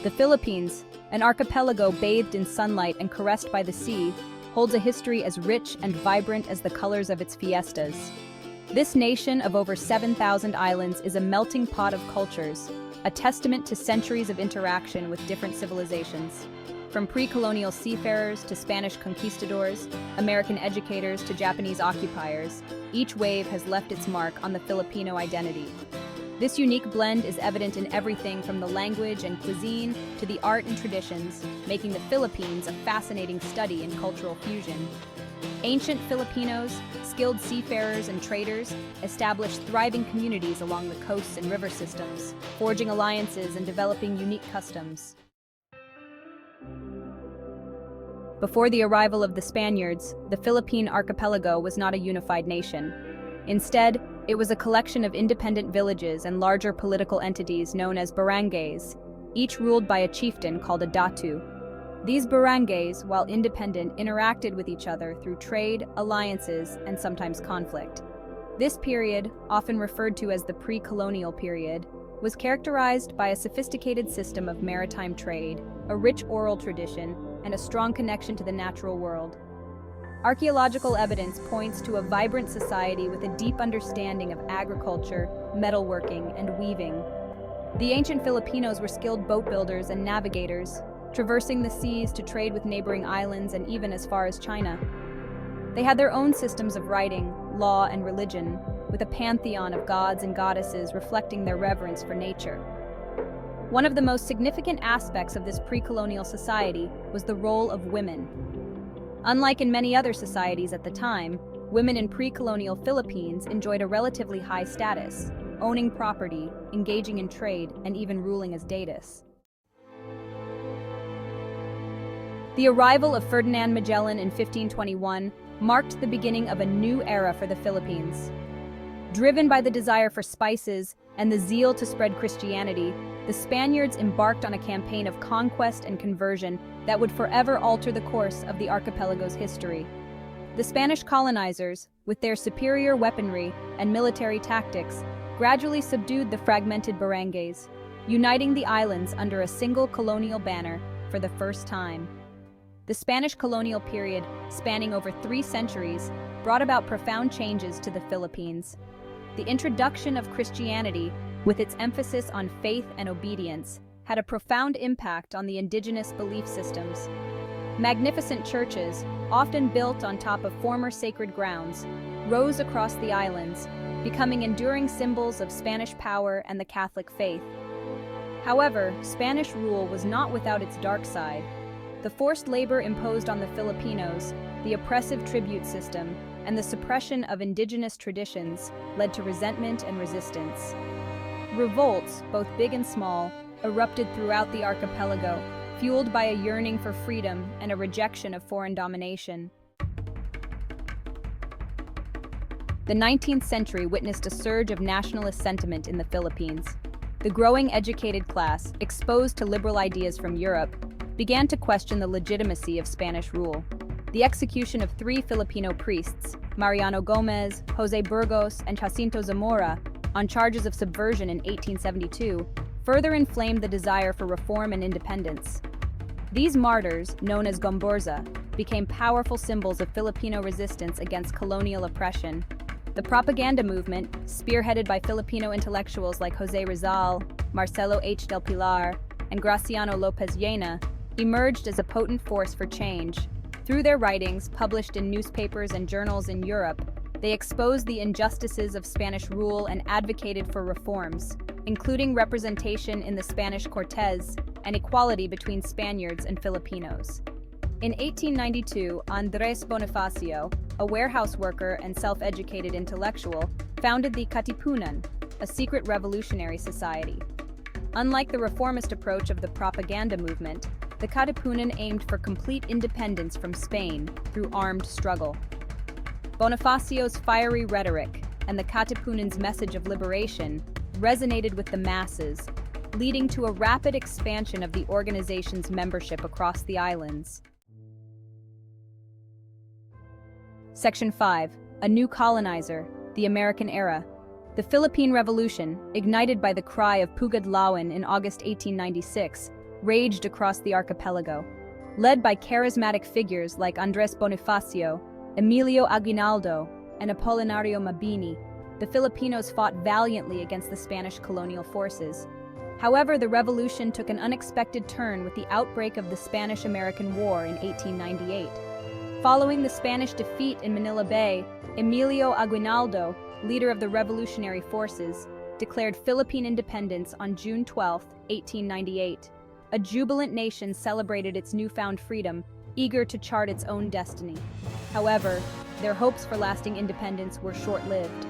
The Philippines, an archipelago bathed in sunlight and caressed by the sea, holds a history as rich and vibrant as the colors of its fiestas. This nation of over 7,000 islands is a melting pot of cultures, a testament to centuries of interaction with different civilizations. From pre-colonial seafarers to Spanish conquistadors, American educators to Japanese occupiers, each wave has left its mark on the Filipino identity. This unique blend is evident in everything from the language and cuisine to the art and traditions, making the Philippines a fascinating study in cultural fusion. Ancient Filipinos, skilled seafarers and traders, established thriving communities along the coasts and river systems, forging alliances and developing unique customs. Before the arrival of the Spaniards, the Philippine archipelago was not a unified nation. Instead, it was a collection of independent villages and larger political entities known as barangays, each ruled by a chieftain called a datu. These barangays, while independent, interacted with each other through trade, alliances, and sometimes conflict. This period, often referred to as the pre-colonial period, was characterized by a sophisticated system of maritime trade, a rich oral tradition, and a strong connection to the natural world. Archaeological evidence points to a vibrant society with a deep understanding of agriculture, metalworking, and weaving. The ancient Filipinos were skilled boat builders and navigators, traversing the seas to trade with neighboring islands and even as far as China. They had their own systems of writing, law, and religion, with a pantheon of gods and goddesses reflecting their reverence for nature. One of the most significant aspects of this pre-colonial society was the role of women. Unlike in many other societies at the time, women in pre-colonial Philippines enjoyed a relatively high status, owning property, engaging in trade, and even ruling as deities. The arrival of Ferdinand Magellan in 1521 marked the beginning of a new era for the Philippines. Driven by the desire for spices and the zeal to spread Christianity, the Spaniards embarked on a campaign of conquest and conversion that would forever alter the course of the archipelago's history. The Spanish colonizers, with their superior weaponry and military tactics, gradually subdued the fragmented barangays, uniting the islands under a single colonial banner for the first time. The Spanish colonial period, spanning over 3 centuries, brought about profound changes to the Philippines. The introduction of Christianity, with its emphasis on faith and obedience, had a profound impact on the indigenous belief systems. Magnificent churches, often built on top of former sacred grounds, rose across the islands, becoming enduring symbols of Spanish power and the Catholic faith. However, Spanish rule was not without its dark side. The forced labor imposed on the Filipinos, the oppressive tribute system, and the suppression of indigenous traditions led to resentment and resistance. Revolts, both big and small, erupted throughout the archipelago, fueled by a yearning for freedom and a rejection of foreign domination. The 19th century witnessed a surge of nationalist sentiment in the Philippines. The growing educated class, exposed to liberal ideas from Europe, began to question the legitimacy of Spanish rule. The execution of 3 Filipino priests, Mariano Gomez, Jose Burgos, and Jacinto Zamora, on charges of subversion in 1872, further inflamed the desire for reform and independence. These martyrs, known as Gomburza, became powerful symbols of Filipino resistance against colonial oppression. The propaganda movement, spearheaded by Filipino intellectuals like Jose Rizal, Marcelo H. del Pilar, and Graciano Lopez Llena, emerged as a potent force for change. Through their writings, published in newspapers and journals in Europe, they exposed the injustices of Spanish rule and advocated for reforms, including representation in the Spanish Cortes and equality between Spaniards and Filipinos. In 1892, Andres Bonifacio, a warehouse worker and self-educated intellectual, founded the Katipunan, a secret revolutionary society. Unlike the reformist approach of the propaganda movement, the Katipunan aimed for complete independence from Spain through armed struggle. Bonifacio's fiery rhetoric and the Katipunan's message of liberation resonated with the masses, leading to a rapid expansion of the organization's membership across the islands. Section 5. A new colonizer, the American era. The Philippine Revolution, ignited by the cry of Pugadlawan in August 1896, raged across the archipelago. Led by charismatic figures like Andres Bonifacio, Emilio Aguinaldo, and Apolinario Mabini, the Filipinos fought valiantly against the Spanish colonial forces. However, the revolution took an unexpected turn with the outbreak of the Spanish-American War in 1898. Following the Spanish defeat in Manila Bay, Emilio Aguinaldo, leader of the revolutionary forces, declared Philippine independence on June 12, 1898. A jubilant nation celebrated its newfound freedom, eager to chart its own destiny. However, their hopes for lasting independence were short-lived.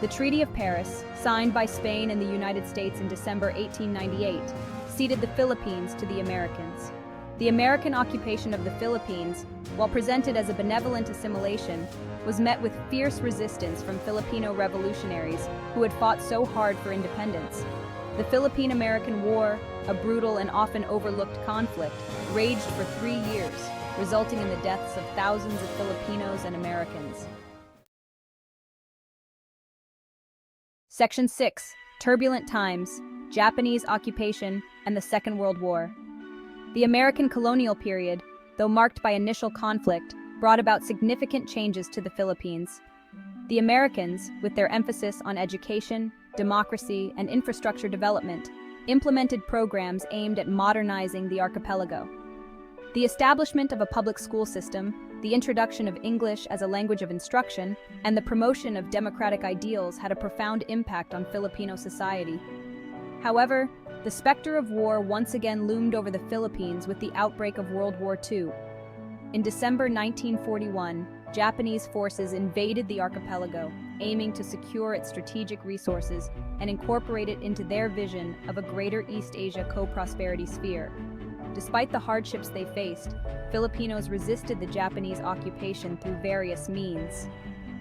The Treaty of Paris, signed by Spain and the United States in December 1898, ceded the Philippines to the Americans. The American occupation of the Philippines, while presented as a benevolent assimilation, was met with fierce resistance from Filipino revolutionaries who had fought so hard for independence. The Philippine-American War, a brutal and often overlooked conflict, raged for 3 years, resulting in the deaths of thousands of Filipinos and Americans. Section 6. Turbulent Times, Japanese Occupation, and the Second World War. The American colonial period, though marked by initial conflict, brought about significant changes to the Philippines. The Americans, with their emphasis on education, democracy, and infrastructure development, implemented programs aimed at modernizing the archipelago. The establishment of a public school system, the introduction of English as a language of instruction, and the promotion of democratic ideals had a profound impact on Filipino society. However, the specter of war once again loomed over the Philippines with the outbreak of World War II. In December 1941, Japanese forces invaded the archipelago, aiming to secure its strategic resources and incorporate it into their vision of a greater East Asia co-prosperity sphere. Despite the hardships they faced, Filipinos resisted the Japanese occupation through various means.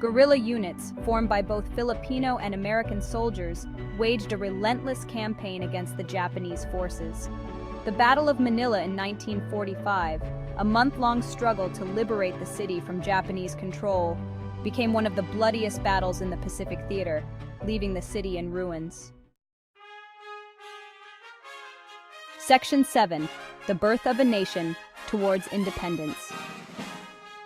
Guerrilla units, formed by both Filipino and American soldiers, waged a relentless campaign against the Japanese forces. The Battle of Manila in 1945, a month-long struggle to liberate the city from Japanese control, became one of the bloodiest battles in the Pacific Theater, leaving the city in ruins. Section 7. The Birth of a Nation Towards Independence.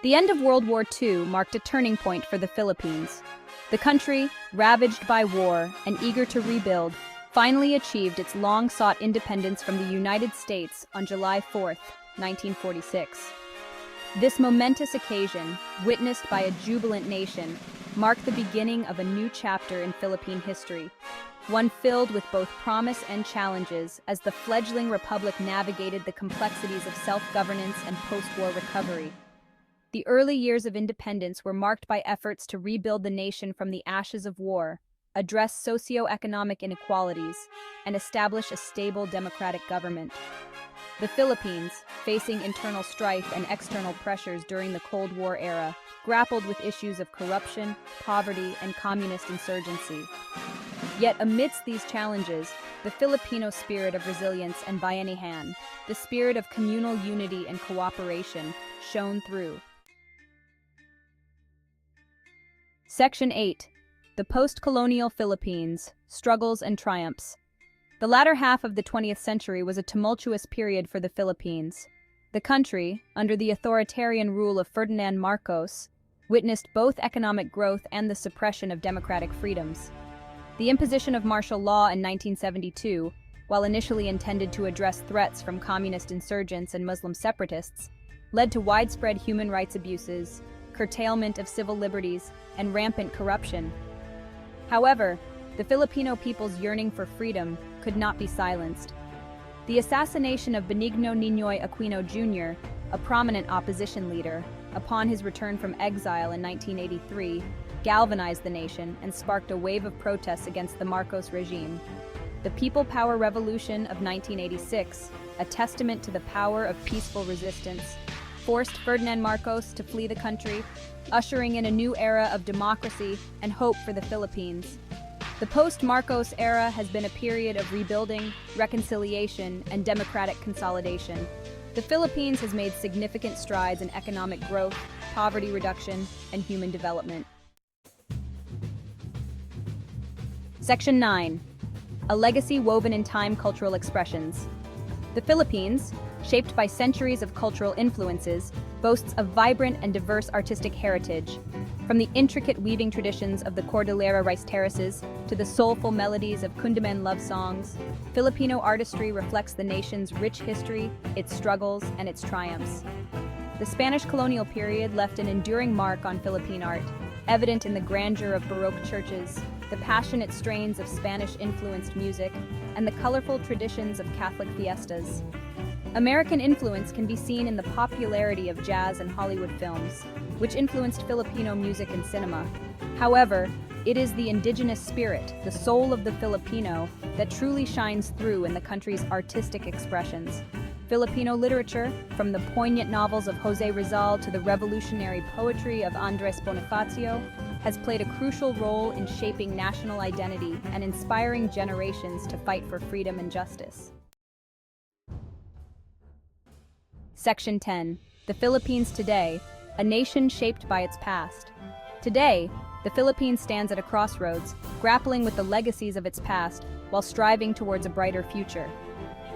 The end of World War II marked a turning point for the Philippines. The country, ravaged by war and eager to rebuild, finally achieved its long-sought independence from the United States on July 4, 1946. This momentous occasion, witnessed by a jubilant nation, marked the beginning of a new chapter in Philippine history, one filled with both promise and challenges as the fledgling republic navigated the complexities of self-governance and post-war recovery. The early years of independence were marked by efforts to rebuild the nation from the ashes of war, address socio-economic inequalities, and establish a stable democratic government. The Philippines, facing internal strife and external pressures during the Cold War era, grappled with issues of corruption, poverty, and communist insurgency. Yet amidst these challenges, the Filipino spirit of resilience and bayanihan, the spirit of communal unity and cooperation, shone through. Section 8. The Post-Colonial Philippines, Struggles and Triumphs. The latter half of the 20th century was a tumultuous period for the Philippines. The country, under the authoritarian rule of Ferdinand Marcos, witnessed both economic growth and the suppression of democratic freedoms. The imposition of martial law in 1972, while initially intended to address threats from communist insurgents and Muslim separatists, led to widespread human rights abuses, curtailment of civil liberties, and rampant corruption. However, the Filipino people's yearning for freedom could not be silenced. The assassination of Benigno Ninoy Aquino Jr., a prominent opposition leader, upon his return from exile in 1983, galvanized the nation and sparked a wave of protests against the Marcos regime. The People Power Revolution of 1986, a testament to the power of peaceful resistance, forced Ferdinand Marcos to flee the country, ushering in a new era of democracy and hope for the Philippines. The post-Marcos era has been a period of rebuilding, reconciliation, and democratic consolidation. The Philippines has made significant strides in economic growth, poverty reduction, and human development. Section 9. A legacy woven in time cultural expressions. The Philippines, shaped by centuries of cultural influences, boasts a vibrant and diverse artistic heritage. From the intricate weaving traditions of the Cordillera rice terraces to the soulful melodies of Kundaman love songs, Filipino artistry reflects the nation's rich history, its struggles, and its triumphs. The Spanish colonial period left an enduring mark on Philippine art, evident in the grandeur of Baroque churches, the passionate strains of Spanish-influenced music, and the colorful traditions of Catholic fiestas. American influence can be seen in the popularity of jazz and Hollywood films, which influenced Filipino music and cinema. However, it is the indigenous spirit, the soul of the Filipino, that truly shines through in the country's artistic expressions. Filipino literature, from the poignant novels of Jose Rizal to the revolutionary poetry of Andres Bonifacio, has played a crucial role in shaping national identity and inspiring generations to fight for freedom and justice. Section 10. The Philippines today, a nation shaped by its past. Today, the Philippines stands at a crossroads, grappling with the legacies of its past while striving towards a brighter future.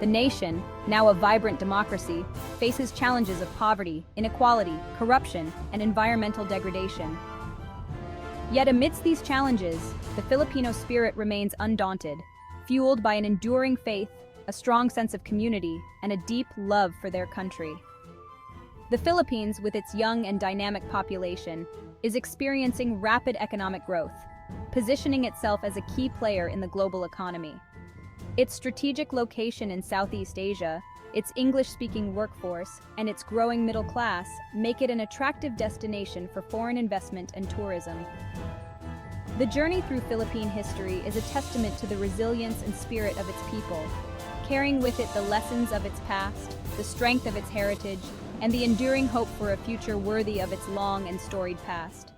The nation, now a vibrant democracy, faces challenges of poverty, inequality, corruption, and environmental degradation. Yet amidst these challenges, the Filipino spirit remains undaunted, fueled by an enduring faith, a strong sense of community, and a deep love for their country. The Philippines, with its young and dynamic population, is experiencing rapid economic growth, positioning itself as a key player in the global economy. Its strategic location in Southeast Asia, its English-speaking workforce, and its growing middle class make it an attractive destination for foreign investment and tourism. The journey through Philippine history is a testament to the resilience and spirit of its people, carrying with it the lessons of its past, the strength of its heritage, and the enduring hope for a future worthy of its long and storied past.